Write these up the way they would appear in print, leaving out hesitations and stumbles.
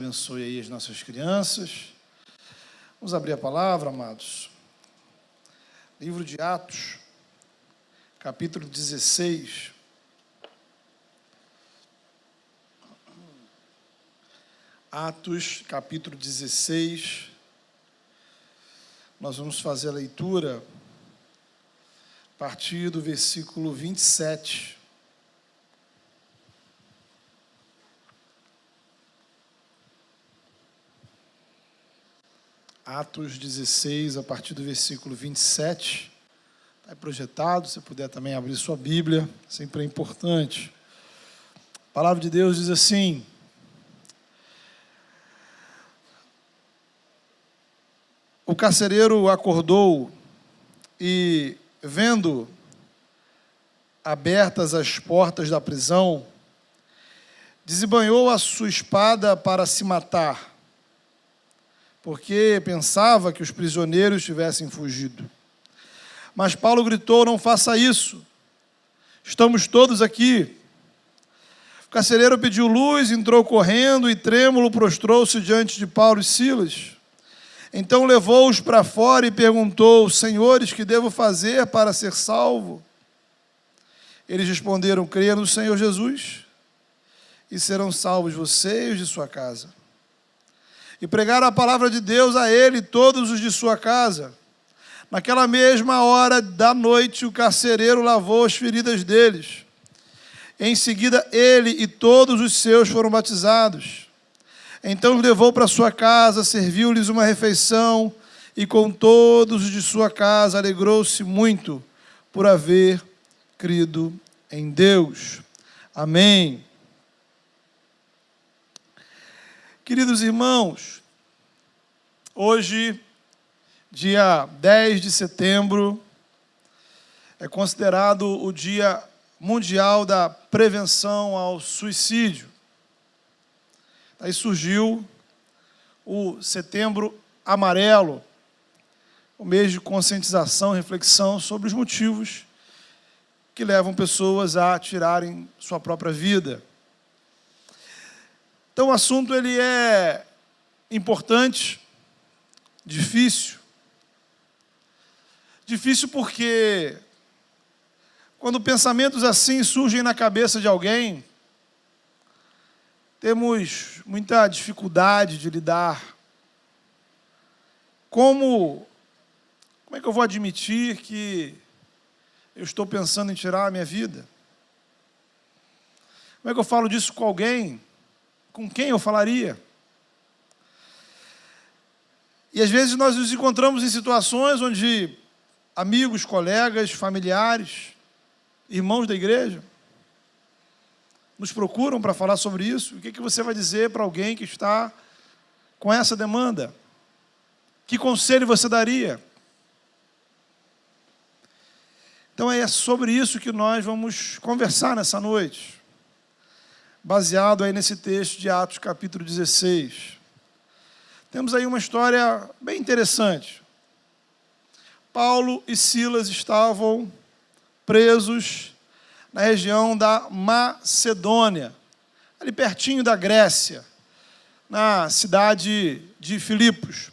Abençoe aí as nossas crianças. Vamos abrir a palavra, amados. Livro de Atos, capítulo 16. Atos, capítulo 16. Nós vamos fazer a leitura a partir do versículo 27. Atos 16, a partir do versículo 27. Está projetado, se puder também abrir sua Bíblia, sempre é importante. A palavra de Deus diz assim: o carcereiro acordou e, vendo abertas as portas da prisão, desembanhou a sua espada para se matar, porque pensava que os prisioneiros tivessem fugido. Mas Paulo gritou: não faça isso, estamos todos aqui. O carcereiro pediu luz, entrou correndo e trêmulo prostrou-se diante de Paulo e Silas. Então levou-os para fora e perguntou: senhores, que devo fazer para ser salvo? Eles responderam: creia no Senhor Jesus, e serão salvos você e os de sua casa. E pregaram a palavra de Deus a ele e todos os de sua casa. Naquela mesma hora da noite, o carcereiro lavou as feridas deles. Em seguida, ele e todos os seus foram batizados. Então os levou para sua casa, serviu-lhes uma refeição, e com todos os de sua casa alegrou-se muito por haver crido em Deus. Amém. Queridos irmãos, hoje, dia 10 de setembro, é considerado o Dia Mundial da Prevenção ao Suicídio. Aí surgiu o Setembro Amarelo, o mês de conscientização e reflexão sobre os motivos que levam pessoas a tirarem sua própria vida. Então o assunto ele é importante, difícil. Difícil porque quando pensamentos assim surgem na cabeça de alguém, temos muita dificuldade de lidar. Como é que eu vou admitir que eu estou pensando em tirar a minha vida? Como é que eu falo disso com alguém? Com quem eu falaria? E às vezes nós nos encontramos em situações onde amigos, colegas, familiares, irmãos da igreja nos procuram para falar sobre isso. O que você vai dizer para alguém que está com essa demanda? Que conselho você daria? Então é sobre isso que nós vamos conversar nessa noite, baseado aí nesse texto de Atos capítulo 16. Temos aí uma história bem interessante. Paulo e Silas estavam presos na região da Macedônia, ali pertinho da Grécia, na cidade de Filipos.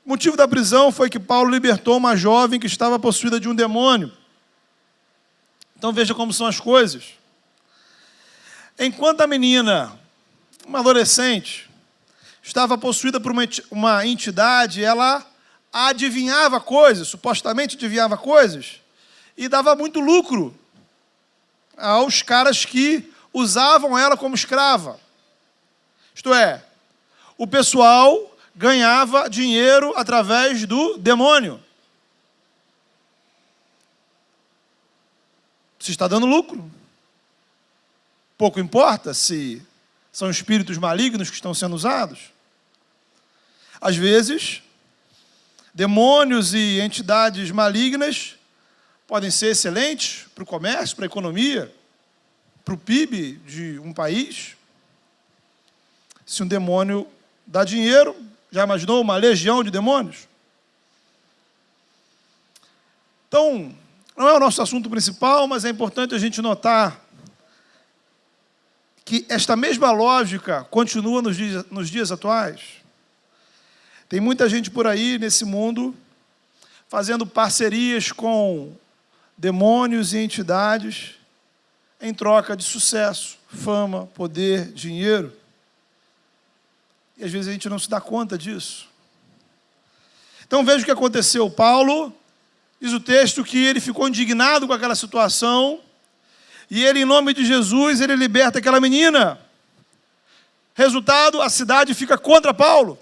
O motivo da prisão foi que Paulo libertou uma jovem que estava possuída de um demônio. Então veja como são as coisas. Enquanto a menina, uma adolescente, estava possuída por uma entidade, ela adivinhava coisas, supostamente adivinhava coisas, e dava muito lucro aos caras que usavam ela como escrava. Isto é, o pessoal ganhava dinheiro através do demônio. Se está dando lucro. Pouco importa se são espíritos malignos que estão sendo usados. Às vezes, demônios e entidades malignas podem ser excelentes para o comércio, para a economia, para o PIB de um país. Se um demônio dá dinheiro, já imaginou uma legião de demônios? Então, não é o nosso assunto principal, mas é importante a gente notar que esta mesma lógica continua nos dias atuais? Tem muita gente por aí nesse mundo fazendo parcerias com demônios e entidades em troca de sucesso, fama, poder, dinheiro. E às vezes a gente não se dá conta disso. Então veja o que aconteceu. Paulo, diz o texto que ele ficou indignado com aquela situação, e ele, em nome de Jesus, ele liberta aquela menina. Resultado, a cidade fica contra Paulo.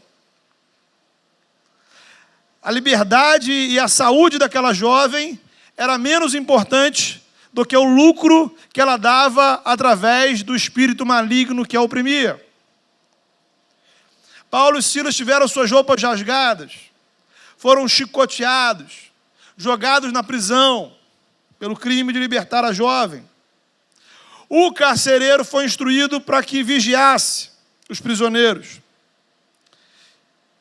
A liberdade e a saúde daquela jovem era menos importante do que o lucro que ela dava através do espírito maligno que a oprimia. Paulo e Silas tiveram suas roupas rasgadas, foram chicoteados, jogados na prisão pelo crime de libertar a jovem. O carcereiro foi instruído para que vigiasse os prisioneiros.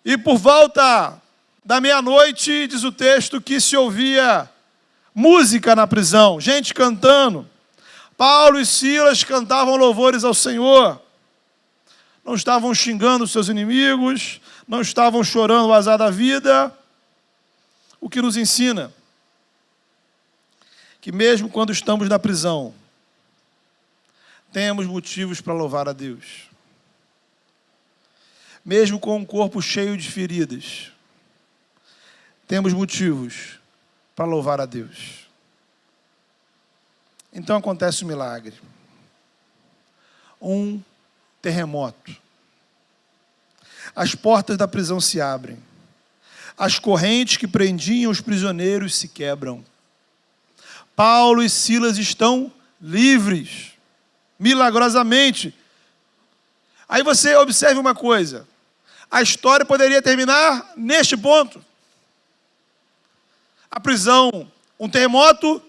E por volta da meia-noite, diz o texto, que se ouvia música na prisão, gente cantando. Paulo e Silas cantavam louvores ao Senhor. Não estavam xingando os seus inimigos, não estavam chorando o azar da vida. O que nos ensina que mesmo quando estamos na prisão, temos motivos para louvar a Deus. Mesmo com um corpo cheio de feridas, temos motivos para louvar a Deus. Então acontece um milagre. Um terremoto. As portas da prisão se abrem. As correntes que prendiam os prisioneiros se quebram. Paulo e Silas estão livres, milagrosamente. Aí você observe uma coisa. A história poderia terminar neste ponto. A prisão, um terremoto,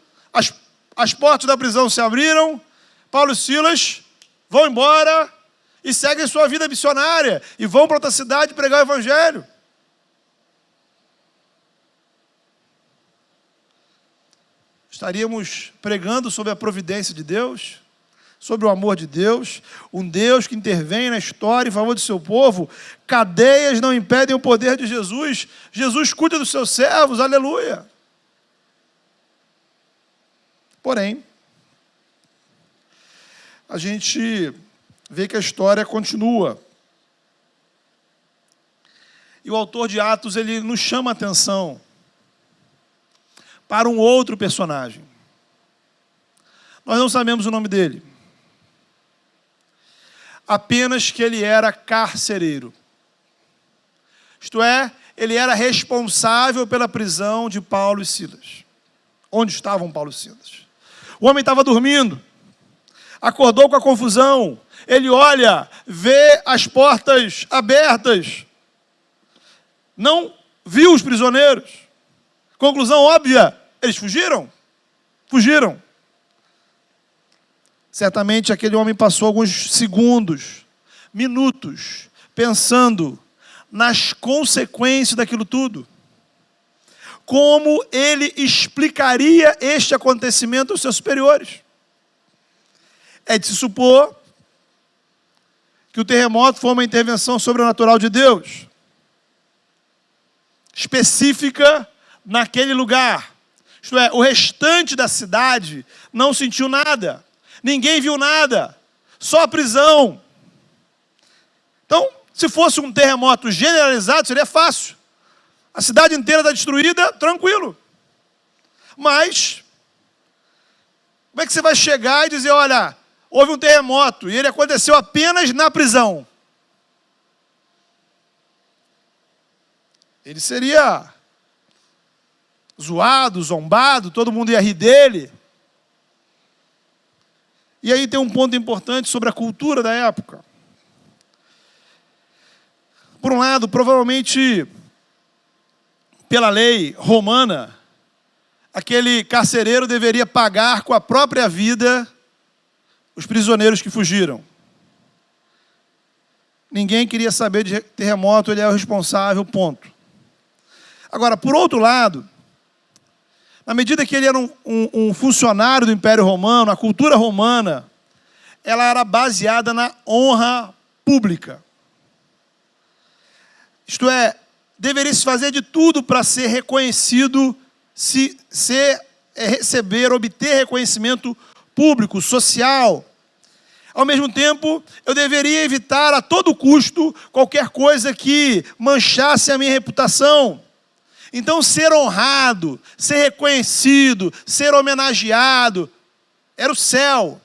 as portas da prisão se abriram, Paulo e Silas vão embora e seguem sua vida missionária e vão para outra cidade pregar o evangelho. Estaríamos pregando sobre a providência de Deus, sobre o amor de Deus, um Deus que intervém na história em favor do seu povo. Cadeias não impedem o poder de Jesus. Jesus cuida dos seus servos, aleluia. Porém, a gente vê que a história continua. E o autor de Atos, ele nos chama a atenção para um outro personagem. Nós não sabemos o nome dele. Apenas que ele era carcereiro. Isto é, ele era responsável pela prisão de Paulo e Silas. Onde estavam Paulo e Silas? O homem estava dormindo. Acordou com a confusão. Ele olha, vê as portas abertas. Não viu os prisioneiros. Conclusão óbvia, eles fugiram? Fugiram. Certamente aquele homem passou alguns segundos, minutos, pensando nas consequências daquilo tudo. Como ele explicaria este acontecimento aos seus superiores? É de se supor que o terremoto foi uma intervenção sobrenatural de Deus, específica naquele lugar. Isto é, o restante da cidade não sentiu nada, ninguém viu nada, só a prisão. Então, se fosse um terremoto generalizado, seria fácil. A cidade inteira está destruída, tranquilo. Mas, como é que você vai chegar e dizer, olha, houve um terremoto e ele aconteceu apenas na prisão? Ele seria zoado, zombado, todo mundo ia rir dele. E aí tem um ponto importante sobre a cultura da época. Por um lado, provavelmente, pela lei romana, aquele carcereiro deveria pagar com a própria vida os prisioneiros que fugiram. Ninguém queria saber de terremoto, ele é o responsável, ponto. Agora, por outro lado, na medida que ele era um funcionário do Império Romano, a cultura romana ela era baseada na honra pública. Isto é, deveria se fazer de tudo para ser reconhecido, receber, obter reconhecimento público, social. Ao mesmo tempo, eu deveria evitar a todo custo qualquer coisa que manchasse a minha reputação. Então, ser honrado, ser reconhecido, ser homenageado, era o céu.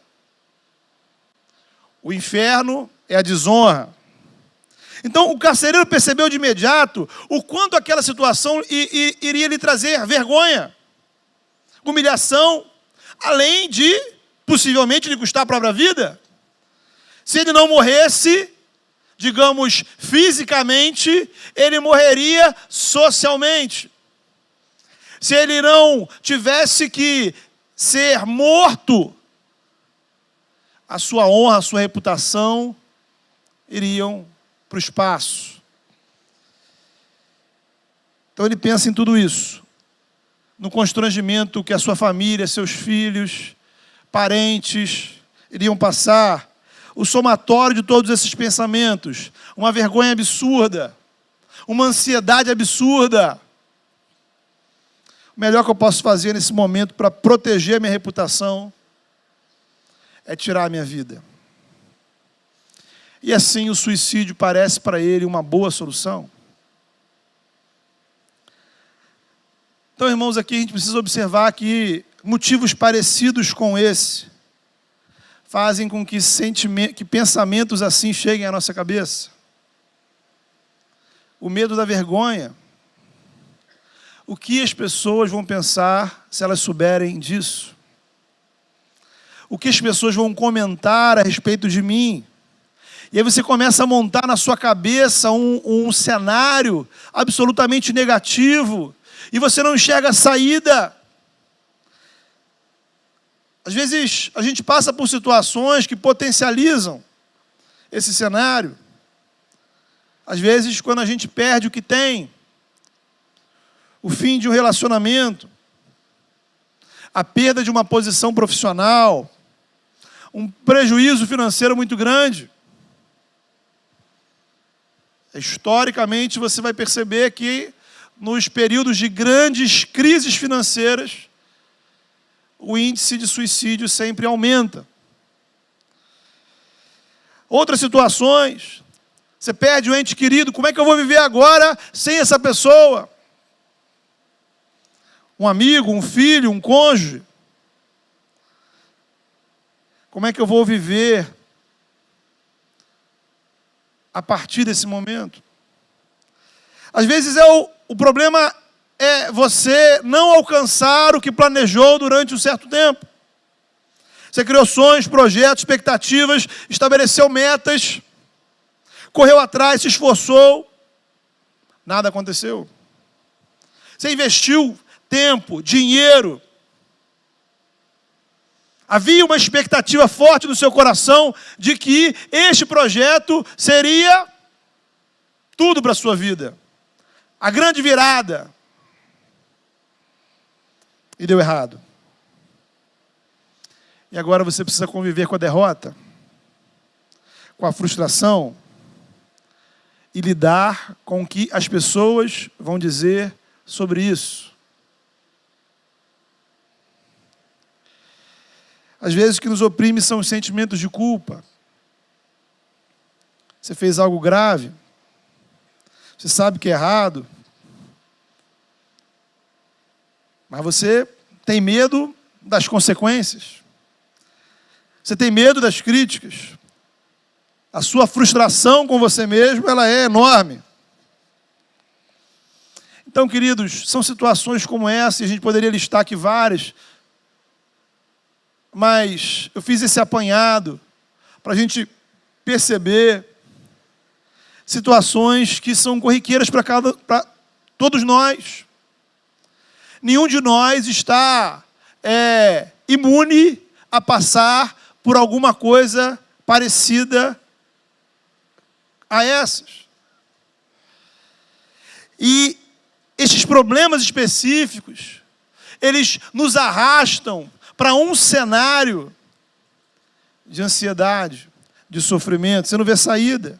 O inferno é a desonra. Então, o carcereiro percebeu de imediato o quanto aquela situação iria lhe trazer vergonha, humilhação, além de, possivelmente, lhe custar a própria vida. Se ele não morresse, digamos, fisicamente, ele morreria socialmente. Se ele não tivesse que ser morto, a sua honra, a sua reputação iriam para o espaço. Então ele pensa em tudo isso, no constrangimento que a sua família, seus filhos, parentes iriam passar, o somatório de todos esses pensamentos, uma vergonha absurda, uma ansiedade absurda. O melhor que eu posso fazer nesse momento para proteger a minha reputação é tirar a minha vida. E assim o suicídio parece para ele uma boa solução. Então, irmãos, aqui a gente precisa observar que motivos parecidos com esse fazem com que pensamentos assim cheguem à nossa cabeça. O medo da vergonha. O que as pessoas vão pensar se elas souberem disso? O que as pessoas vão comentar a respeito de mim? E aí você começa a montar na sua cabeça um cenário absolutamente negativo, e você não enxerga a saída. Às vezes a gente passa por situações que potencializam esse cenário. Às vezes, quando a gente perde o que tem, o fim de um relacionamento, a perda de uma posição profissional, um prejuízo financeiro muito grande. Historicamente, você vai perceber que nos períodos de grandes crises financeiras, o índice de suicídio sempre aumenta. Outras situações, você perde um ente querido, como é que eu vou viver agora sem essa pessoa? Um amigo, um filho, um cônjuge. Como é que eu vou viver a partir desse momento? Às vezes o problema é você não alcançar o que planejou durante um certo tempo. Você criou sonhos, projetos, expectativas, estabeleceu metas, correu atrás, se esforçou, nada aconteceu. Você investiu tempo, dinheiro. Havia uma expectativa forte no seu coração de que este projeto seria tudo para a sua vida. A grande virada. E deu errado. E agora você precisa conviver com a derrota, com a frustração e lidar com o que as pessoas vão dizer sobre isso. Às vezes o que nos oprime são os sentimentos de culpa. Você fez algo grave, você sabe que é errado, mas você tem medo das consequências. Você tem medo das críticas. A sua frustração com você mesmo, ela é enorme. Então, queridos, são situações como essa, e a gente poderia listar aqui várias, mas eu fiz esse apanhado para a gente perceber situações que são corriqueiras para todos nós. Nenhum de nós está imune a passar por alguma coisa parecida a essas. E estes problemas específicos, eles nos arrastam para um cenário de ansiedade, de sofrimento, você não vê saída.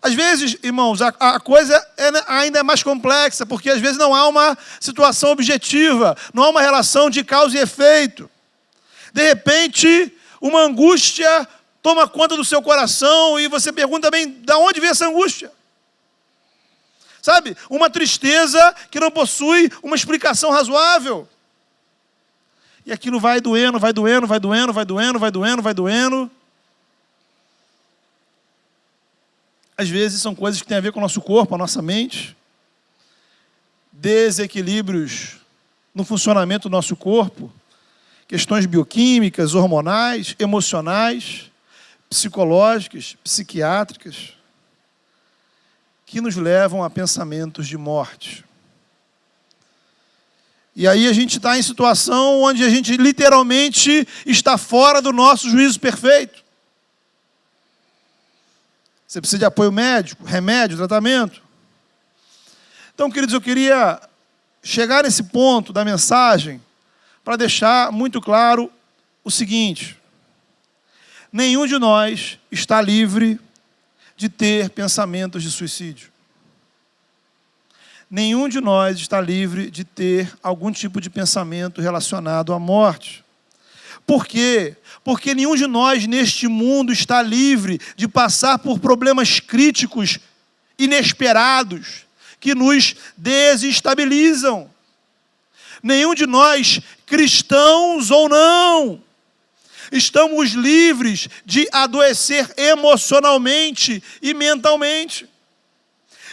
Às vezes, irmãos, a coisa ainda é mais complexa, porque às vezes não há uma situação objetiva, não há uma relação de causa e efeito. De repente, uma angústia toma conta do seu coração e você pergunta bem, de onde vem essa angústia? Sabe? Uma tristeza que não possui uma explicação razoável. E aquilo vai doendo, vai doendo, vai doendo, vai doendo, vai doendo, vai doendo. Às vezes são coisas que têm a ver com o nosso corpo, a nossa mente. Desequilíbrios no funcionamento do nosso corpo. Questões bioquímicas, hormonais, emocionais, psicológicas, psiquiátricas, que nos levam a pensamentos de morte. E aí a gente está em situação onde a gente literalmente está fora do nosso juízo perfeito. Você precisa de apoio médico, remédio, tratamento. Então, queridos, eu queria chegar nesse ponto da mensagem para deixar muito claro o seguinte: nenhum de nós está livre de ter pensamentos de suicídio. Nenhum de nós está livre de ter algum tipo de pensamento relacionado à morte. Por quê? Porque nenhum de nós neste mundo está livre de passar por problemas críticos, inesperados, que nos desestabilizam. Nenhum de nós, cristãos ou não, estamos livres de adoecer emocionalmente e mentalmente.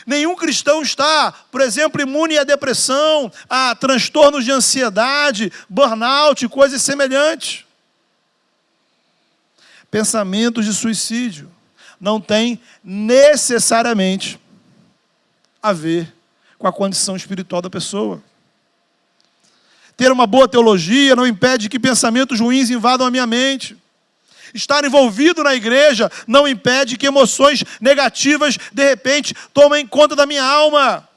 Nenhum cristão está, por exemplo, imune à depressão, a transtornos de ansiedade, burnout, coisas semelhantes. Pensamentos de suicídio não têm necessariamente a ver com a condição espiritual da pessoa. Ter uma boa teologia não impede que pensamentos ruins invadam a minha mente. Estar envolvido na igreja não impede que emoções negativas, de repente, tomem conta da minha alma.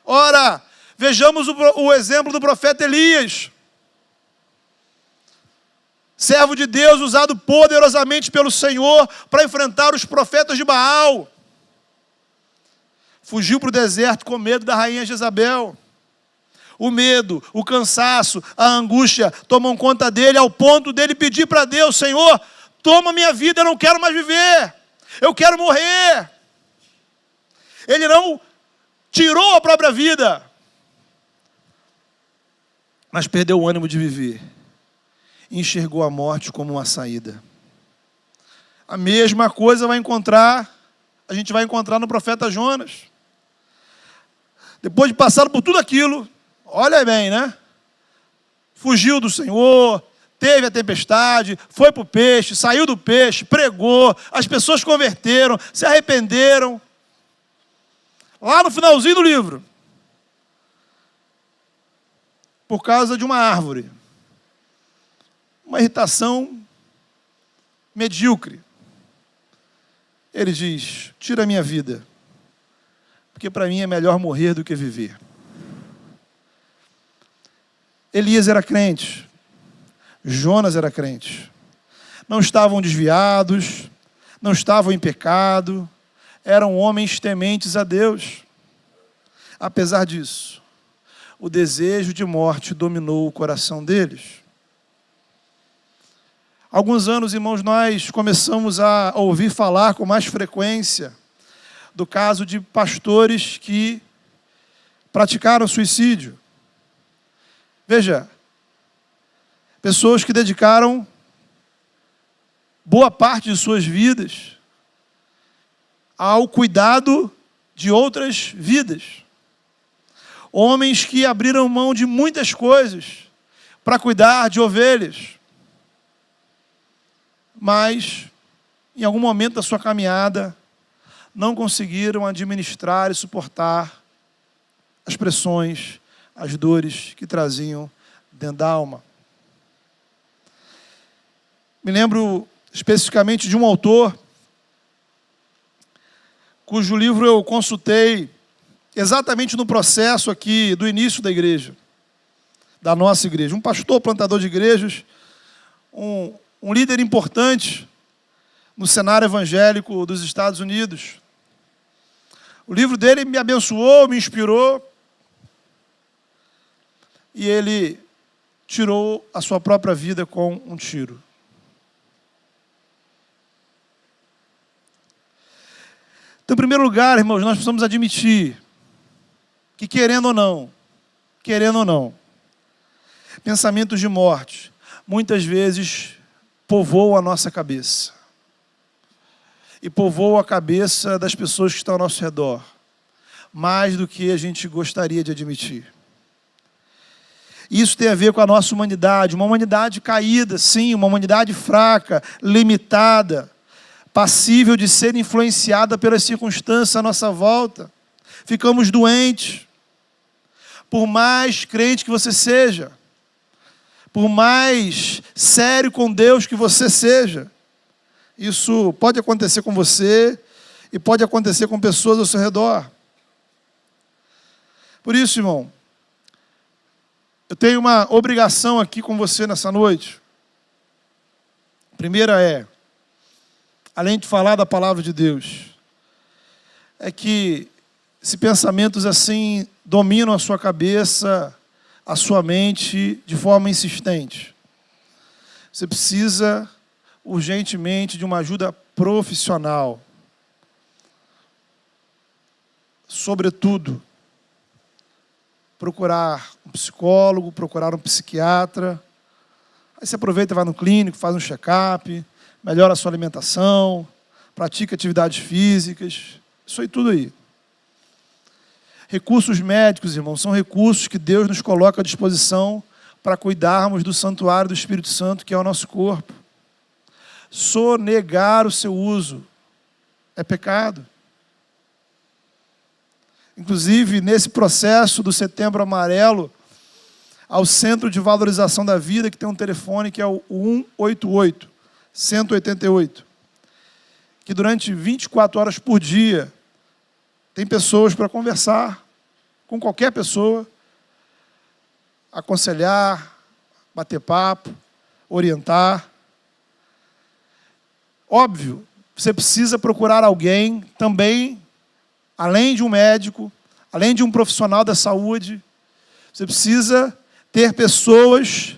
Ora, vejamos o exemplo do profeta Elias. Servo de Deus usado poderosamente pelo Senhor para enfrentar os profetas de Baal. Fugiu para o deserto com medo da rainha Jezabel. O medo, o cansaço, a angústia tomam conta dele ao ponto dele pedir para Deus: Senhor, toma minha vida, eu não quero mais viver. Eu quero morrer. Ele não tirou a própria vida, mas perdeu o ânimo de viver. E enxergou a morte como uma saída. A mesma coisa a gente vai encontrar no profeta Jonas. Depois de passar por tudo aquilo, olha bem, né? Fugiu do Senhor, teve a tempestade, foi para o peixe, saiu do peixe, pregou, as pessoas converteram, se arrependeram. Lá no finalzinho do livro, por causa de uma árvore, uma irritação medíocre, ele diz: tira a minha vida, porque para mim é melhor morrer do que viver. Elias era crente, Jonas era crente, não estavam desviados, não estavam em pecado, eram homens tementes a Deus. Apesar disso, o desejo de morte dominou o coração deles. Alguns anos, irmãos, nós começamos a ouvir falar com mais frequência do caso de pastores que praticaram suicídio. Veja, pessoas que dedicaram boa parte de suas vidas ao cuidado de outras vidas. Homens que abriram mão de muitas coisas para cuidar de ovelhas. Mas, em algum momento da sua caminhada, não conseguiram administrar e suportar as pressões, as dores que traziam dentro da alma. Me lembro especificamente de um autor cujo livro eu consultei exatamente no processo aqui do início da igreja, da nossa igreja. Um pastor, plantador de igrejas, um um líder importante no cenário evangélico dos Estados Unidos. O livro dele me abençoou, me inspirou, e ele tirou a sua própria vida com um tiro. Então, em primeiro lugar, irmãos, nós precisamos admitir que, querendo ou não, pensamentos de morte muitas vezes povoam a nossa cabeça. E povoam a cabeça das pessoas que estão ao nosso redor, mais do que a gente gostaria de admitir. Isso tem a ver com a nossa humanidade, uma humanidade caída, sim, uma humanidade fraca, limitada, passível de ser influenciada pelas circunstâncias à nossa volta. Ficamos doentes. Por mais crente que você seja, por mais sério com Deus que você seja, isso pode acontecer com você e pode acontecer com pessoas ao seu redor. Por isso, irmão, eu tenho uma obrigação aqui com você nessa noite. A primeira é, além de falar da palavra de Deus, é que se pensamentos assim dominam a sua cabeça, a sua mente de forma insistente, você precisa urgentemente de uma ajuda profissional. Sobretudo, procurar um psicólogo, procurar um psiquiatra. Aí você aproveita e vai no clínico, faz um check-up, melhora a sua alimentação, pratica atividades físicas, isso aí tudo aí. Recursos médicos, irmãos, são recursos que Deus nos coloca à disposição para cuidarmos do santuário do Espírito Santo, que é o nosso corpo. Sonegar o seu uso é pecado. Inclusive, nesse processo do Setembro Amarelo, ao Centro de Valorização da Vida, que tem um telefone que é o 188, 188, que durante 24 horas por dia tem pessoas para conversar com qualquer pessoa, aconselhar, bater papo, orientar. Óbvio, você precisa procurar alguém também, além de um médico, além de um profissional da saúde, você precisa ter pessoas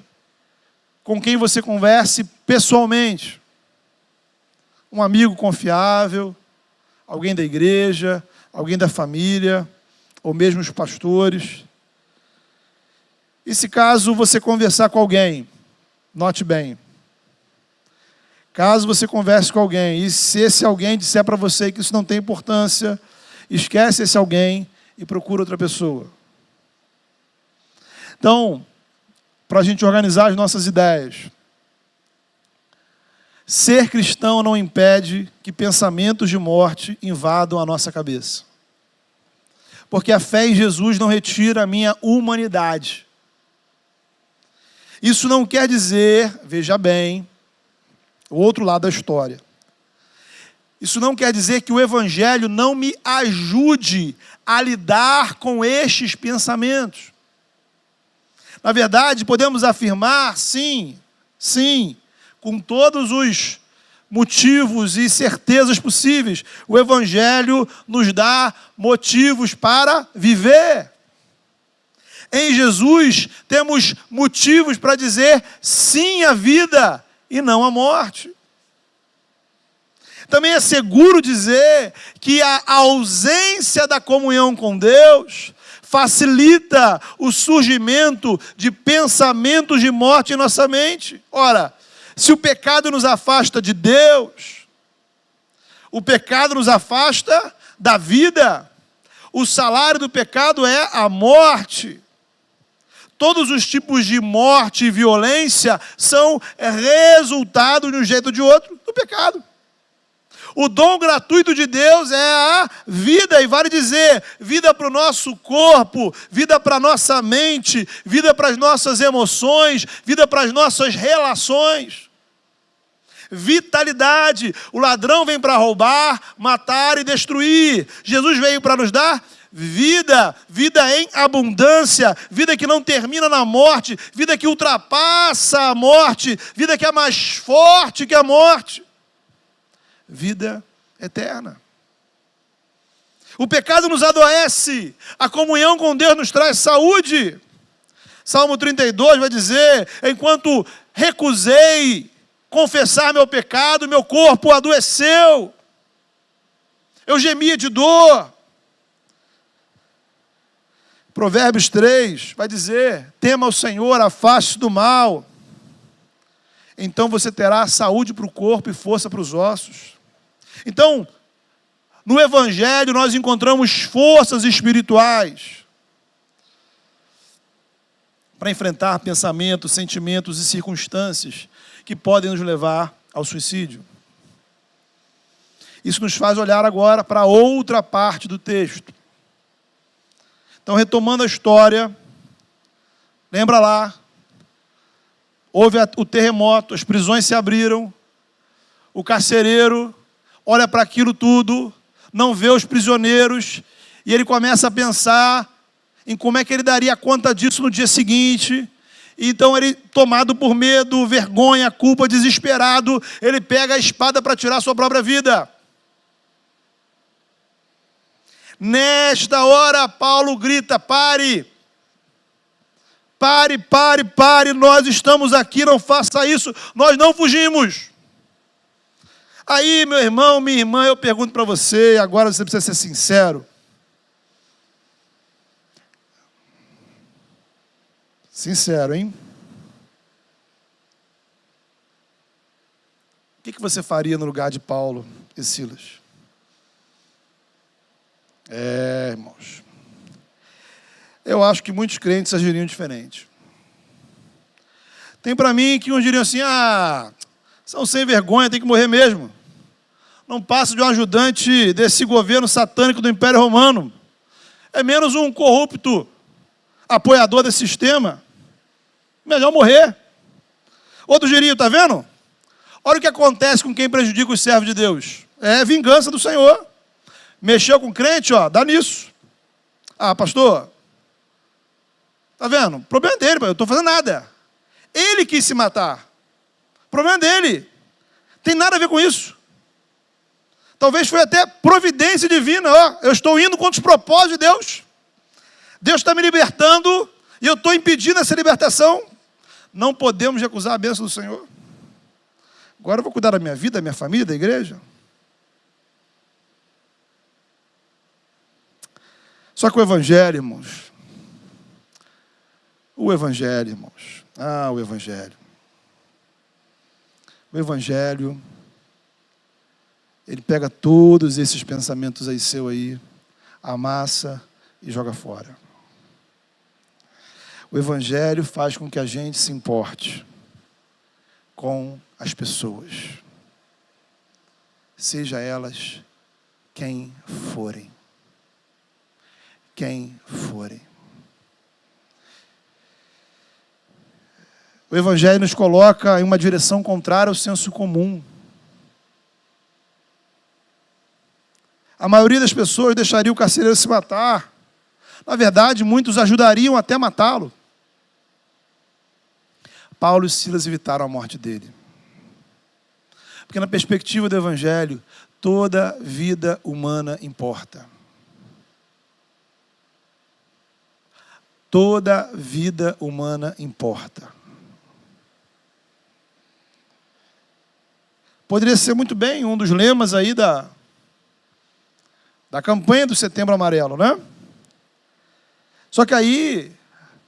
com quem você converse pessoalmente. Um amigo confiável, alguém da igreja, alguém da família, ou mesmo os pastores. E se caso você conversar com alguém, note bem, caso você converse com alguém, e se esse alguém disser para você que isso não tem importância, esquece esse alguém e procura outra pessoa. Então, para a gente organizar as nossas ideias, ser cristão não impede que pensamentos de morte invadam a nossa cabeça. Porque a fé em Jesus não retira a minha humanidade. Isso não quer dizer, veja bem, o outro lado da história. Isso não quer dizer que o Evangelho não me ajude a lidar com estes pensamentos. Na verdade, podemos afirmar, sim, com todos os motivos e certezas possíveis, o Evangelho nos dá motivos para viver. Em Jesus, temos motivos para dizer sim à vida e não à morte. Também é seguro dizer que a ausência da comunhão com Deus facilita o surgimento de pensamentos de morte em nossa mente. Ora, se o pecado nos afasta de Deus, o pecado nos afasta da vida. O salário do pecado é a morte. Todos os tipos de morte e violência são resultado, de um jeito ou de outro, do pecado. O dom gratuito de Deus é a vida, e vale dizer, vida para o nosso corpo, vida para a nossa mente, vida para as nossas emoções, vida para as nossas relações. vitalidade. O ladrão vem para roubar, matar e destruir. Jesus veio para nos dar vida, vida em abundância, vida que não termina na morte, vida que ultrapassa a morte, vida que é mais forte que a morte. Vida eterna. O pecado nos adoece, a comunhão com Deus nos traz saúde. Salmo 32 vai dizer: enquanto recusei confessar meu pecado, meu corpo adoeceu. Eu gemia de dor. Provérbios 3 vai dizer: tema o Senhor, afaste-se do mal. Então você terá saúde para o corpo e força para os ossos. Então, no Evangelho nós encontramos forças espirituais para enfrentar pensamentos, sentimentos e circunstâncias que podem nos levar ao suicídio. Isso nos faz olhar agora para outra parte do texto. Então, retomando a história, lembra lá, houve o terremoto, as prisões se abriram, o carcereiro olha para aquilo tudo, não vê os prisioneiros, e ele começa a pensar em como é que ele daria conta disso no dia seguinte. Então ele, tomado por medo, vergonha, culpa, desesperado, ele pega a espada para tirar a sua própria vida. Nesta hora, Paulo grita: pare, pare, pare, pare, nós estamos aqui, não faça isso, nós não fugimos. Aí, meu irmão, minha irmã, eu pergunto para você, agora você precisa ser sincero. Sincero, hein? O que você faria no lugar de Paulo e Silas? Irmãos, eu acho que muitos crentes agiriam diferente. Tem para mim que uns diriam assim: são sem vergonha, tem que morrer mesmo. Não passa de um ajudante desse governo satânico do Império Romano. É menos um corrupto apoiador desse sistema. Melhor morrer. Outro diriam: está vendo? Olha o que acontece com quem prejudica os servos de Deus. É vingança do Senhor. Mexeu com crente, dá nisso. Pastor, está vendo? O problema é dele, eu não estou fazendo nada. Ele quis se matar. O problema é dele. Tem nada a ver com isso. Talvez foi até providência divina. Eu estou indo contra os propósitos de Deus. Deus está me libertando e eu estou impedindo essa libertação. Não podemos recusar a bênção do Senhor. Agora eu vou cuidar da minha vida, da minha família, da igreja. Só que o Evangelho, irmãos. O Evangelho, irmãos. O Evangelho. O Evangelho, ele pega todos esses pensamentos aí seu aí, amassa e joga fora. O Evangelho faz com que a gente se importe com as pessoas, seja elas quem forem. Quem forem. O Evangelho nos coloca em uma direção contrária ao senso comum. A maioria das pessoas deixaria o carcereiro se matar. Na verdade, muitos ajudariam até matá-lo. Paulo e Silas evitaram a morte dele. Porque na perspectiva do Evangelho, toda vida humana importa. Toda vida humana importa. Poderia ser muito bem um dos lemas aí da campanha do Setembro Amarelo, né? Só que aí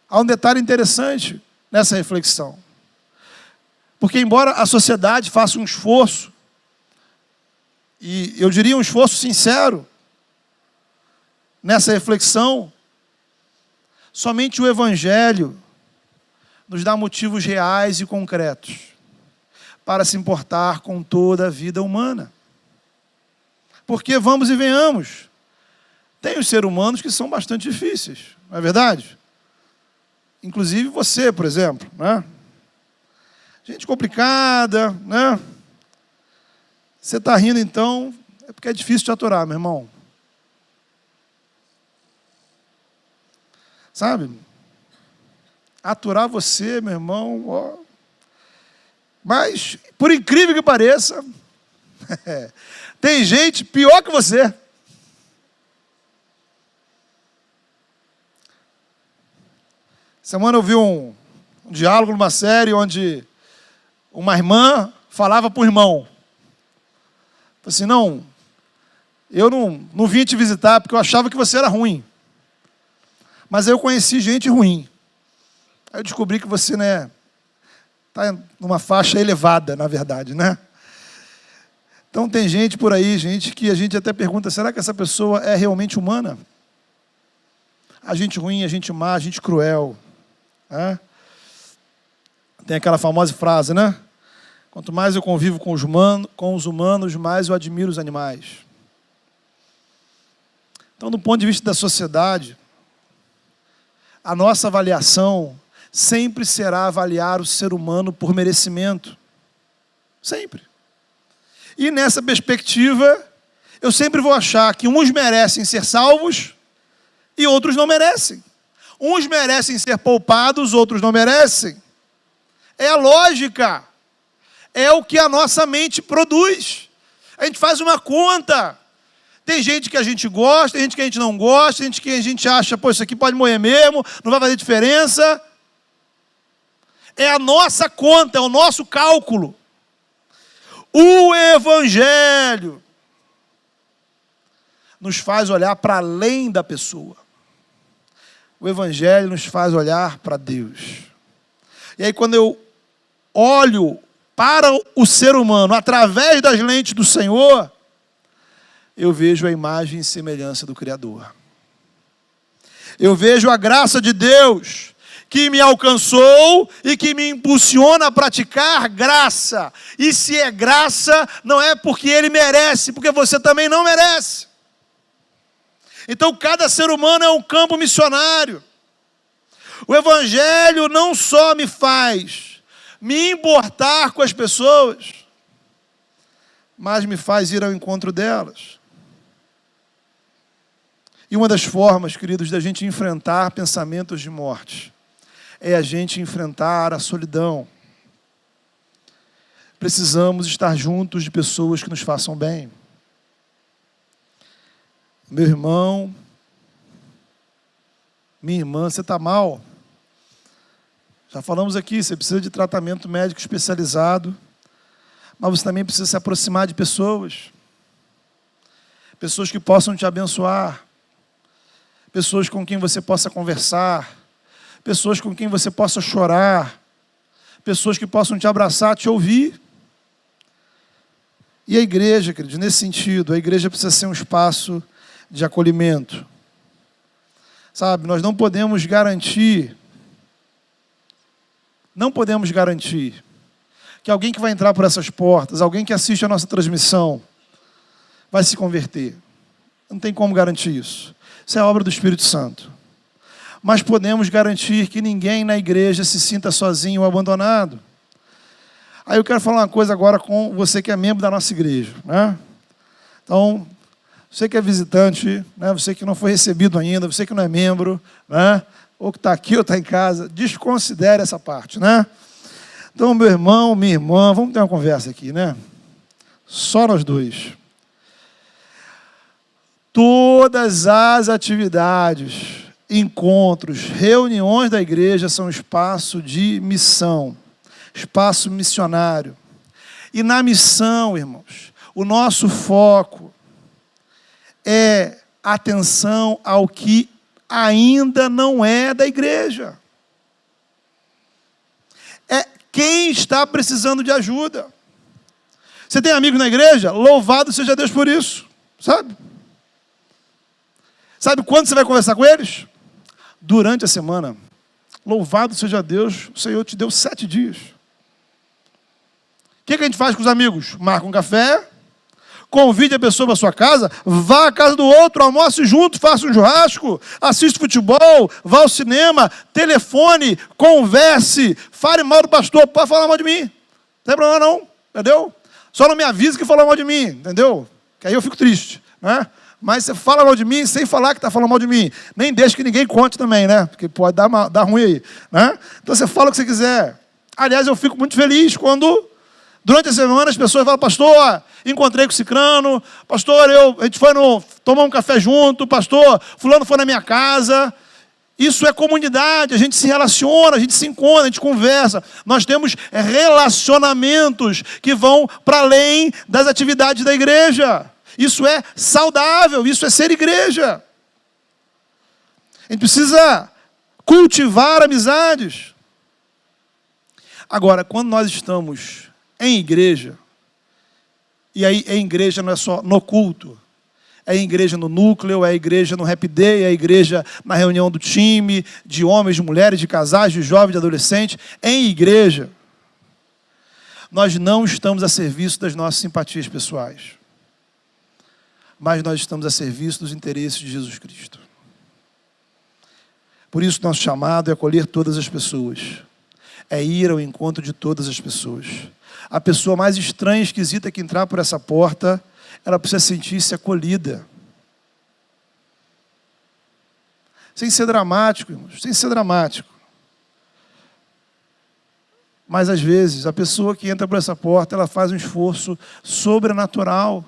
há um detalhe interessante nessa reflexão. Porque embora a sociedade faça um esforço, e eu diria um esforço sincero, nessa reflexão, somente o Evangelho nos dá motivos reais e concretos para se importar com toda a vida humana. Porque, vamos e venhamos, tem os seres humanos que são bastante difíceis, não é verdade? Inclusive você, por exemplo, né? Gente complicada, né? Você está rindo, então, é porque é difícil te aturar, meu irmão. Sabe? Aturar você, meu irmão, ó. Mas, por incrível que pareça, tem gente pior que você. Semana eu vi um diálogo numa série onde uma irmã falava para o irmão. Assim, não, eu não vim te visitar porque eu achava que você era ruim. Mas eu conheci gente ruim. Aí eu descobri que você, né, está numa faixa elevada, na verdade, né? Então tem gente por aí, gente, que a gente até pergunta, será que essa pessoa é realmente humana? A gente ruim, a gente má, a gente cruel. Né? Tem aquela famosa frase, né? Quanto mais eu convivo com os humanos, mais eu admiro os animais. Então, do ponto de vista da sociedade, a nossa avaliação sempre será avaliar o ser humano por merecimento. Sempre. E nessa perspectiva, eu sempre vou achar que uns merecem ser salvos e outros não merecem. Uns merecem ser poupados, outros não merecem. É a lógica. É o que a nossa mente produz. A gente faz uma conta. Tem gente que a gente gosta, tem gente que a gente não gosta, tem gente que a gente acha, pô, isso aqui pode morrer mesmo, não vai fazer diferença. É a nossa conta, é o nosso cálculo. O Evangelho nos faz olhar para além da pessoa. O Evangelho nos faz olhar para Deus. E aí, quando eu olho para o ser humano através das lentes do Senhor, eu vejo a imagem e semelhança do Criador. Eu vejo a graça de Deus que me alcançou e que me impulsiona a praticar graça. E se é graça, não é porque ele merece, porque você também não merece. Então, cada ser humano é um campo missionário. O Evangelho não só me faz me importar com as pessoas, mas me faz ir ao encontro delas. E uma das formas, queridos, da gente enfrentar pensamentos de morte é a gente enfrentar a solidão. Precisamos estar juntos de pessoas que nos façam bem. Meu irmão, minha irmã, você está mal. Já falamos aqui, você precisa de tratamento médico especializado, mas você também precisa se aproximar de pessoas. Pessoas que possam te abençoar. Pessoas com quem você possa conversar. Pessoas com quem você possa chorar. Pessoas que possam te abraçar, te ouvir. E a igreja, queridos, nesse sentido, a igreja precisa ser um espaço de acolhimento. Sabe, nós não podemos garantir que alguém que vai entrar por essas portas, alguém que assiste a nossa transmissão, vai se converter. Não tem como garantir isso. Isso é obra do Espírito Santo. Mas podemos garantir que ninguém na igreja se sinta sozinho ou abandonado. Aí eu quero falar uma coisa agora com você que é membro da nossa igreja, né? Então, você que é visitante, né? Você que não foi recebido ainda, você que não é membro, né? Ou que está aqui ou está em casa, desconsidere essa parte, né? Então, meu irmão, minha irmã, vamos ter uma conversa aqui, né? Só nós dois. Todas as atividades, encontros, reuniões da igreja são espaço de missão, espaço missionário. E na missão, irmãos, o nosso foco é atenção ao que ainda não é da igreja. É quem está precisando de ajuda. Você tem amigos na igreja? Louvado seja Deus por isso, sabe? Sabe quando você vai conversar com eles? Durante a semana. Louvado seja Deus, o Senhor te deu 7 dias. O que a gente faz com os amigos? Marca um café, convide a pessoa para a sua casa, vá à casa do outro, almoce junto, faça um churrasco, assista futebol, vá ao cinema, telefone, converse, fale mal do pastor, pode falar mal de mim. Não tem problema não, entendeu? Só não me avisa que falou mal de mim, entendeu? Que aí eu fico triste, né? Mas você fala mal de mim sem falar que está falando mal de mim. Nem deixa que ninguém conte também, né? Porque pode dar ruim aí, né? Então você fala o que você quiser. Aliás, eu fico muito feliz quando, durante a semana, as pessoas falam: pastor, encontrei com o cicrano, pastor, a gente foi tomar um café junto, pastor, fulano foi na minha casa. Isso é comunidade, a gente se relaciona, a gente se encontra, a gente conversa. Nós temos relacionamentos que vão para além das atividades da igreja. Isso é saudável, isso é ser igreja. A gente precisa cultivar amizades. Agora, quando nós estamos em igreja, e aí em igreja não é só no culto, é igreja no núcleo, é igreja no Happy Day, é igreja na reunião do time, de homens, de mulheres, de casais, de jovens, de adolescentes. Em igreja, nós não estamos a serviço das nossas simpatias pessoais, mas nós estamos a serviço dos interesses de Jesus Cristo. Por isso, nosso chamado é acolher todas as pessoas, é ir ao encontro de todas as pessoas. A pessoa mais estranha e esquisita que entrar por essa porta, ela precisa sentir-se acolhida. Sem ser dramático, irmãos, sem ser dramático. Mas, às vezes, a pessoa que entra por essa porta, ela faz um esforço sobrenatural.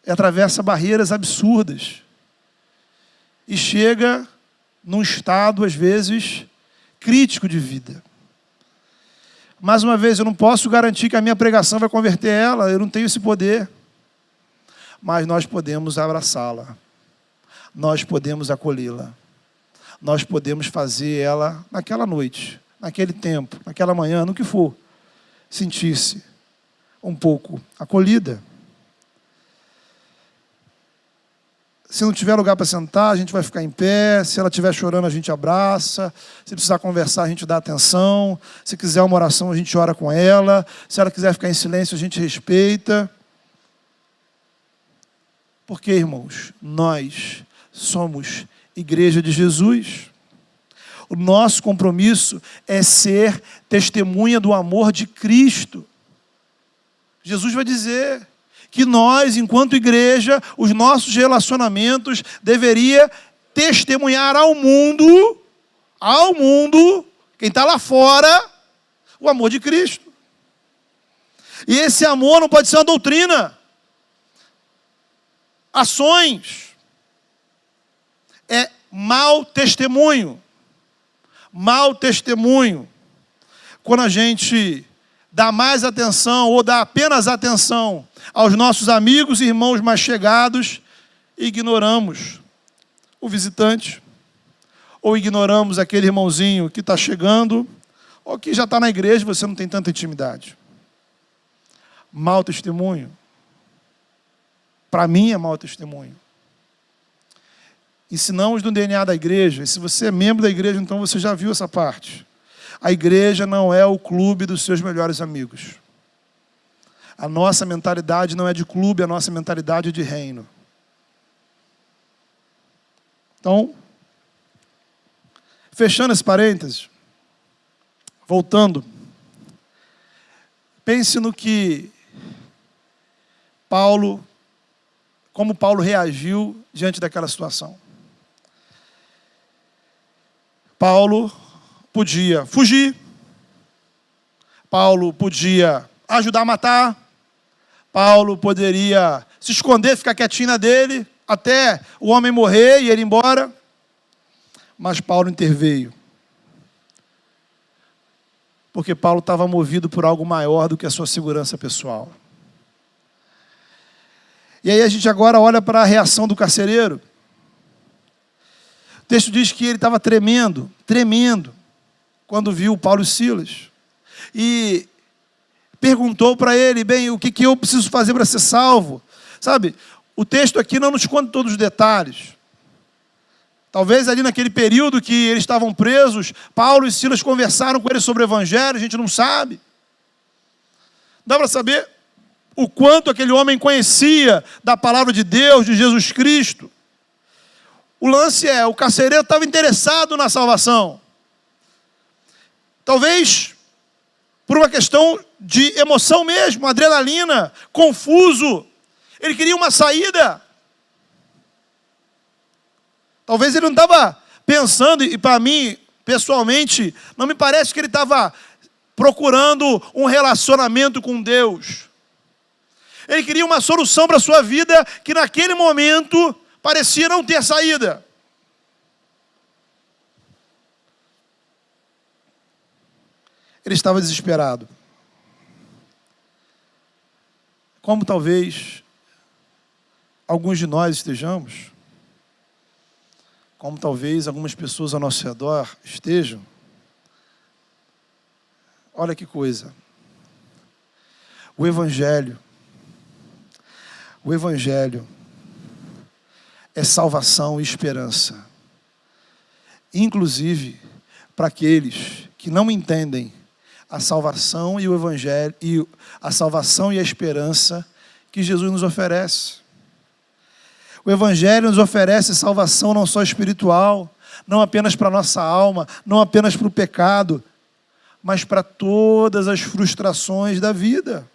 E atravessa barreiras absurdas. E chega num estado, às vezes, crítico de vida. Mais uma vez, eu não posso garantir que a minha pregação vai converter ela, eu não tenho esse poder. Mas nós podemos abraçá-la, nós podemos acolhê-la, nós podemos fazer ela, naquela noite, naquele tempo, naquela manhã, no que for, sentir-se um pouco acolhida. Se não tiver lugar para sentar, a gente vai ficar em pé. Se ela estiver chorando, a gente abraça. Se precisar conversar, a gente dá atenção. Se quiser uma oração, a gente ora com ela. Se ela quiser ficar em silêncio, a gente respeita. Porque, irmãos, nós somos igreja de Jesus. O nosso compromisso é ser testemunha do amor de Cristo. Jesus vai dizer que nós, enquanto igreja, os nossos relacionamentos deveria testemunhar ao mundo, quem está lá fora, o amor de Cristo. E esse amor não pode ser uma doutrina. Ações. É mau testemunho. Mau testemunho. Quando a gente dá mais atenção ou dá apenas atenção aos nossos amigos e irmãos mais chegados, ignoramos o visitante, ou ignoramos aquele irmãozinho que está chegando, ou que já está na igreja e você não tem tanta intimidade. Mau testemunho. Para mim é mau testemunho. Ensinamos no DNA da igreja, e se você é membro da igreja, então você já viu essa parte. A igreja não é o clube dos seus melhores amigos. A nossa mentalidade não é de clube, a nossa mentalidade é de reino. Então, fechando esse parênteses, voltando, pense no que como Paulo reagiu diante daquela situação. Paulo podia fugir, Paulo podia ajudar a matar, Paulo poderia se esconder, ficar quietinho na dele, até o homem morrer e ele ir embora. Mas Paulo interveio. Porque Paulo estava movido por algo maior do que a sua segurança pessoal. E aí a gente agora olha para a reação do carcereiro. O texto diz que ele estava tremendo, quando viu Paulo e Silas. E perguntou para ele: bem, o que eu preciso fazer para ser salvo? Sabe, o texto aqui não nos conta todos os detalhes. Talvez ali naquele período que eles estavam presos, Paulo e Silas conversaram com eles sobre o evangelho, a gente não sabe. Dá para saber o quanto aquele homem conhecia da palavra de Deus, de Jesus Cristo. O lance é, o carcereiro estava interessado na salvação. Talvez por uma questão de emoção mesmo, adrenalina, confuso. Ele queria uma saída. Talvez ele não estava pensando, e para mim, pessoalmente, não me parece que ele estava procurando um relacionamento com Deus. Ele queria uma solução para a sua vida que naquele momento parecia não ter saída. Ele estava desesperado. Como talvez alguns de nós estejamos, como talvez algumas pessoas ao nosso redor estejam. Olha que coisa. O Evangelho é salvação e esperança. Inclusive para aqueles que não entendem a salvação e o Evangelho, e a salvação e a esperança que Jesus nos oferece. O Evangelho nos oferece salvação não só espiritual, não apenas para a nossa alma, não apenas para o pecado, mas para todas as frustrações da vida.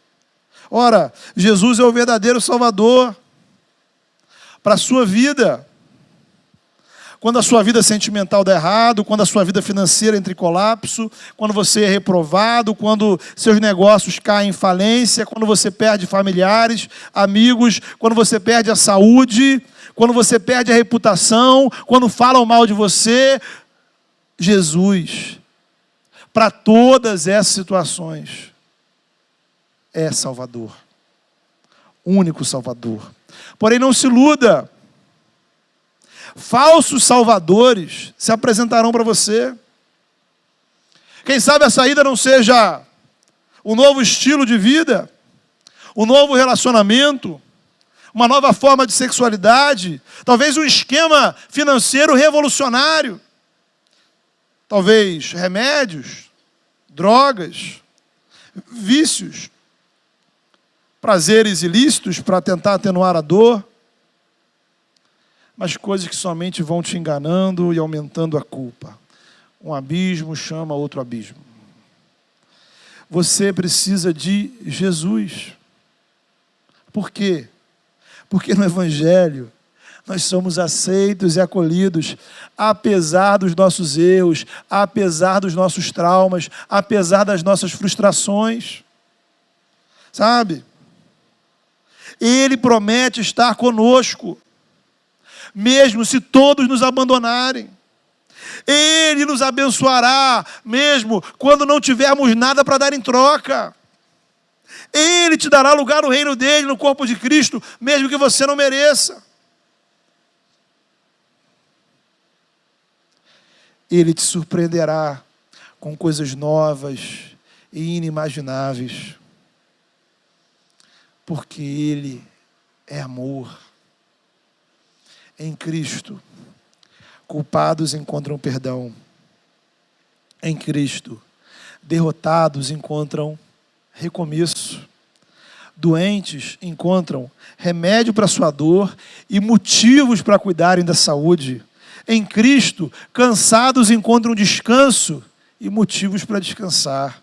Ora, Jesus é o verdadeiro Salvador para a sua vida. Quando a sua vida sentimental dá errado, quando a sua vida financeira entra em colapso, quando você é reprovado, quando seus negócios caem em falência, quando você perde familiares, amigos, quando você perde a saúde, quando você perde a reputação, quando falam mal de você, Jesus, para todas essas situações, é Salvador, único Salvador. Porém, não se iluda. Falsos salvadores se apresentarão para você. Quem sabe a saída não seja um novo estilo de vida, um novo relacionamento, uma nova forma de sexualidade, talvez um esquema financeiro revolucionário, talvez remédios, drogas, vícios, prazeres ilícitos para tentar atenuar a dor, mas coisas que somente vão te enganando e aumentando a culpa. Um abismo chama outro abismo. Você precisa de Jesus. Por quê? Porque no Evangelho nós somos aceitos e acolhidos, apesar dos nossos erros, apesar dos nossos traumas, apesar das nossas frustrações. Sabe? Ele promete estar conosco, mesmo se todos nos abandonarem. Ele nos abençoará, mesmo quando não tivermos nada para dar em troca. Ele te dará lugar no reino dele, no corpo de Cristo, mesmo que você não mereça. Ele te surpreenderá com coisas novas e inimagináveis, porque Ele é amor. Em Cristo, culpados encontram perdão. Em Cristo, derrotados encontram recomeço. Doentes encontram remédio para sua dor e motivos para cuidarem da saúde. Em Cristo, cansados encontram descanso e motivos para descansar.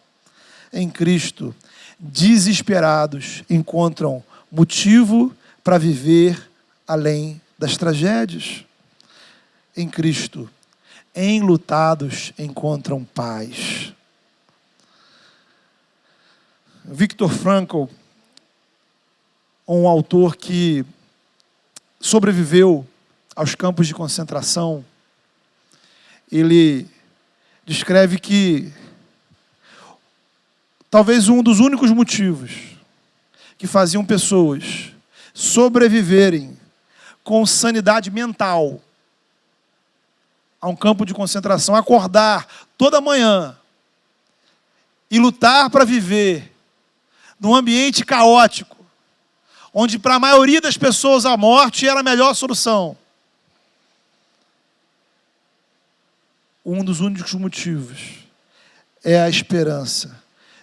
Em Cristo, desesperados encontram motivo para viver além das tragédias. Em Cristo, enlutados encontram paz. Viktor Frankl, um autor que sobreviveu aos campos de concentração, ele descreve que talvez um dos únicos motivos que faziam pessoas sobreviverem com sanidade mental a um campo de concentração, acordar toda manhã e lutar para viver num ambiente caótico, onde para a maioria das pessoas a morte era a melhor solução. Um dos únicos motivos é a esperança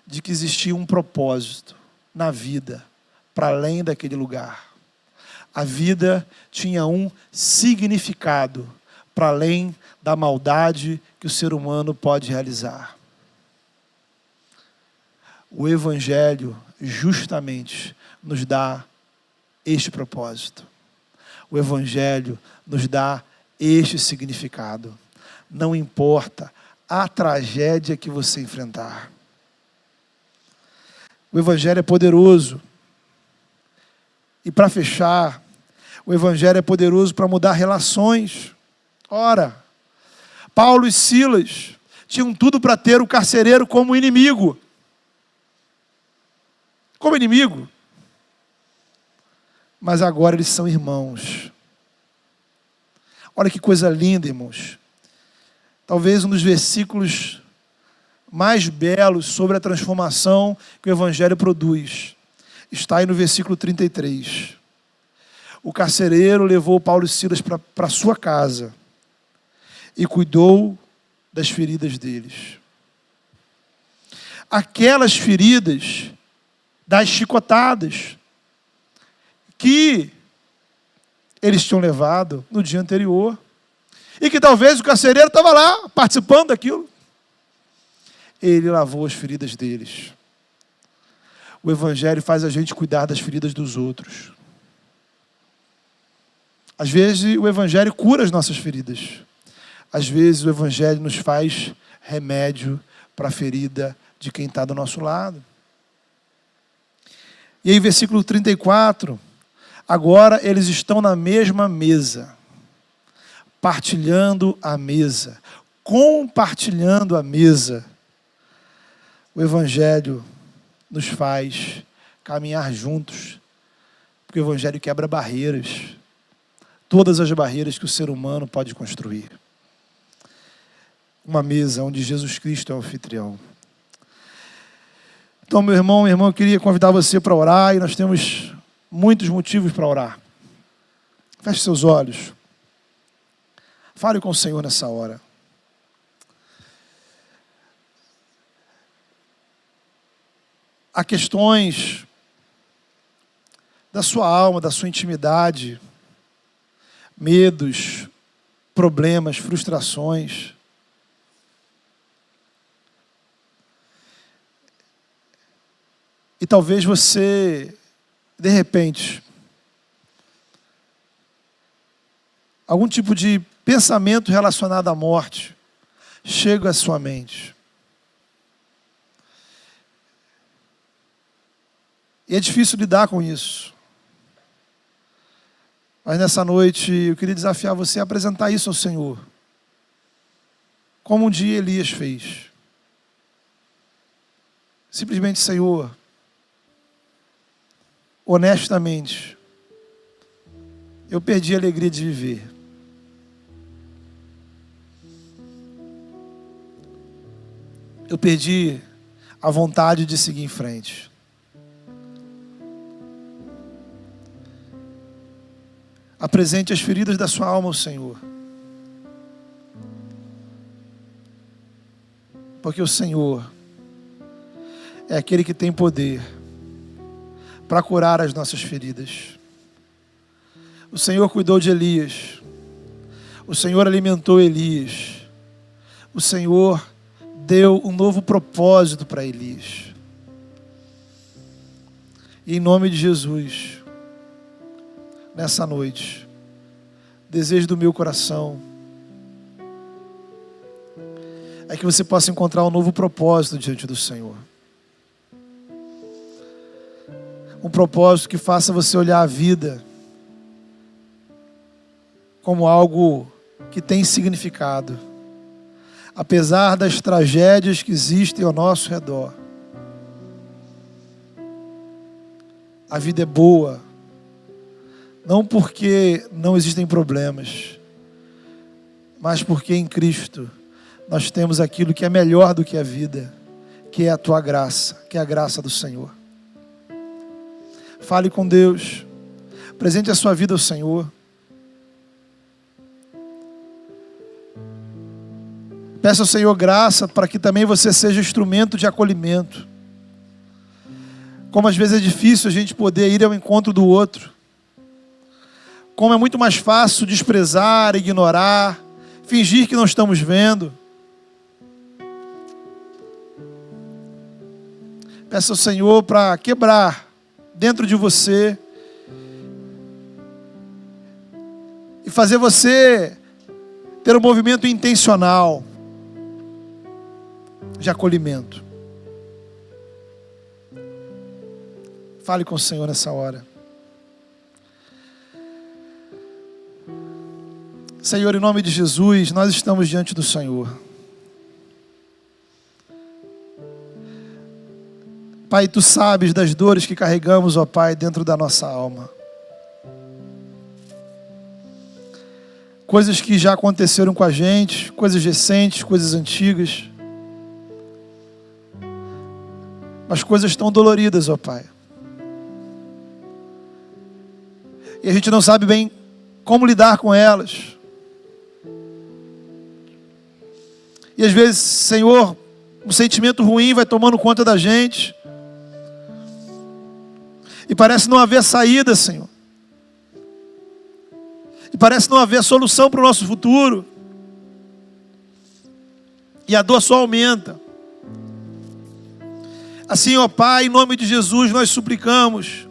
de que existia um propósito na vida para além daquele lugar. A vida tinha um significado para além da maldade que o ser humano pode realizar. O Evangelho justamente nos dá este propósito. O Evangelho nos dá este significado. Não importa a tragédia que você enfrentar. O Evangelho é poderoso. E para fechar, o Evangelho é poderoso para mudar relações. Ora, Paulo e Silas tinham tudo para ter o carcereiro como inimigo. Como inimigo. Mas agora eles são irmãos. Olha que coisa linda, irmãos. Talvez um dos versículos mais belos sobre a transformação que o Evangelho produz. Está aí no versículo 33. O carcereiro levou Paulo e Silas para sua casa e cuidou das feridas deles. Aquelas feridas das chicotadas que eles tinham levado no dia anterior e que talvez o carcereiro estava lá participando daquilo. Ele lavou as feridas deles. O Evangelho faz a gente cuidar das feridas dos outros. Às vezes o Evangelho cura as nossas feridas. Às vezes o Evangelho nos faz remédio para a ferida de quem está do nosso lado. E aí, versículo 34, agora eles estão na mesma mesa, partilhando a mesa, compartilhando a mesa. O Evangelho nos faz caminhar juntos, porque o Evangelho quebra barreiras, todas as barreiras que o ser humano pode construir. Uma mesa onde Jesus Cristo é o anfitrião. Então, meu irmão, minha irmã, eu queria convidar você para orar, e nós temos muitos motivos para orar. Feche seus olhos. Fale com o Senhor nessa hora. Há questões da sua alma, da sua intimidade, medos, problemas, frustrações. E talvez você, de repente, algum tipo de pensamento relacionado à morte chega à sua mente. E é difícil lidar com isso. Mas nessa noite eu queria desafiar você a apresentar isso ao Senhor. Como um dia Elias fez. Simplesmente, Senhor, honestamente, eu perdi a alegria de viver. Eu perdi a vontade de seguir em frente. Apresente as feridas da sua alma ao Senhor. Porque o Senhor é aquele que tem poder para curar as nossas feridas. O Senhor cuidou de Elias. O Senhor alimentou Elias. O Senhor deu um novo propósito para Elias. E em nome de Jesus, nessa noite, desejo do meu coração é que você possa encontrar um novo propósito diante do Senhor. Um propósito que faça você olhar a vida como algo que tem significado. Apesar das tragédias que existem ao nosso redor. A vida é boa. Não porque não existem problemas, mas porque em Cristo nós temos aquilo que é melhor do que a vida, que é a tua graça, que é a graça do Senhor. Fale com Deus, apresente a sua vida ao Senhor. Peça ao Senhor graça para que também você seja instrumento de acolhimento. Como às vezes é difícil a gente poder ir ao encontro do outro. Como é muito mais fácil desprezar, ignorar, fingir que não estamos vendo. Peça ao Senhor para quebrar dentro de você e fazer você ter um movimento intencional de acolhimento. Fale com o Senhor nessa hora. Senhor, em nome de Jesus, nós estamos diante do Senhor. Pai, Tu sabes das dores que carregamos, ó Pai, dentro da nossa alma. Coisas que já aconteceram com a gente, coisas recentes, coisas antigas. Mas coisas tão doloridas, ó Pai. E a gente não sabe bem como lidar com elas. E às vezes, Senhor, um sentimento ruim vai tomando conta da gente. E parece não haver saída, Senhor. E parece não haver solução para o nosso futuro. E a dor só aumenta. Assim, ó Pai, em nome de Jesus, nós suplicamos.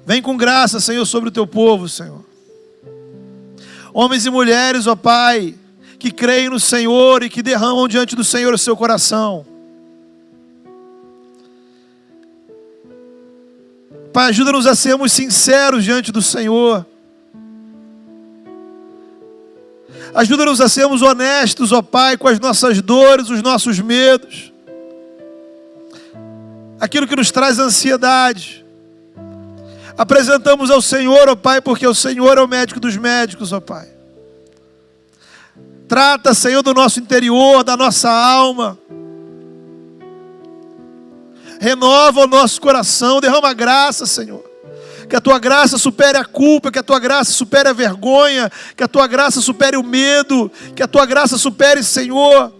Vem com graça, Senhor, sobre o Teu povo, Senhor. Homens e mulheres, ó Pai, que creem no Senhor e que derramam diante do Senhor o seu coração. Pai, ajuda-nos a sermos sinceros diante do Senhor. Ajuda-nos a sermos honestos, ó Pai, com as nossas dores, os nossos medos. Aquilo que nos traz ansiedade. Apresentamos ao Senhor, ó Pai, porque o Senhor é o médico dos médicos, ó Pai. Trata, Senhor, do nosso interior, da nossa alma. Renova o nosso coração, derrama graça, Senhor. Que a Tua graça supere a culpa, que a Tua graça supere a vergonha, que a Tua graça supere o medo, que a Tua graça supere, Senhor,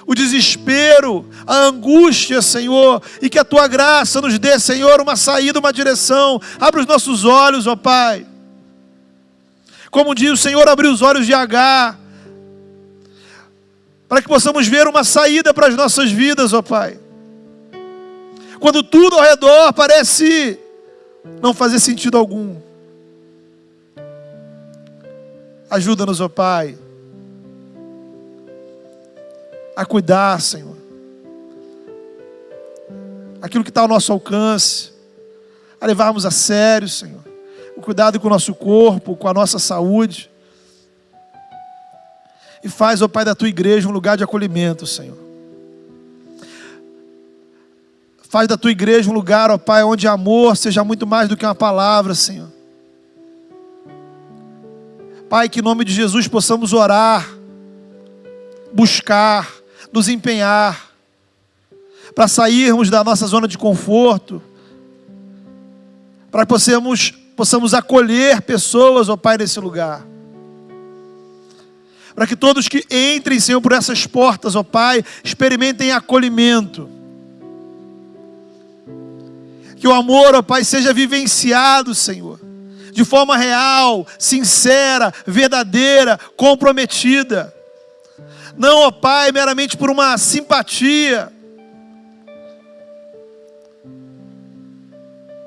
o desespero, a angústia, Senhor, e que a Tua graça nos dê, Senhor, uma saída, uma direção. Abre os nossos olhos, ó Pai. Como diz o Senhor, abriu os olhos de Agar, para que possamos ver uma saída para as nossas vidas, ó Pai. Quando tudo ao redor parece não fazer sentido algum. Ajuda-nos, ó Pai, a cuidar, Senhor, aquilo que está ao nosso alcance, a levarmos a sério, Senhor, o cuidado com o nosso corpo, com a nossa saúde. E faz, ó Pai, da Tua igreja um lugar de acolhimento, Senhor. Faz da Tua igreja um lugar, ó Pai, onde amor seja muito mais do que uma palavra, Senhor. Pai, que em nome de Jesus possamos orar, buscar, nos empenhar, para sairmos da nossa zona de conforto, para que possamos acolher pessoas, ó Pai, nesse lugar. Para que todos que entrem, Senhor, por essas portas, ó Pai, experimentem acolhimento. Que o amor, ó Pai, seja vivenciado, Senhor, de forma real, sincera, verdadeira, comprometida. Não, ó Pai, meramente por uma simpatia.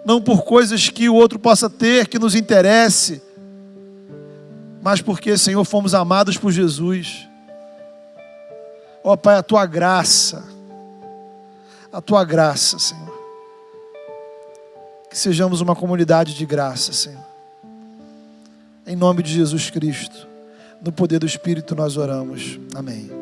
Não por coisas que o outro possa ter, que nos interesse, mas porque, Senhor, fomos amados por Jesus. Ó Pai, a Tua graça, Senhor. Que sejamos uma comunidade de graça, Senhor. Em nome de Jesus Cristo, no poder do Espírito nós oramos. Amém.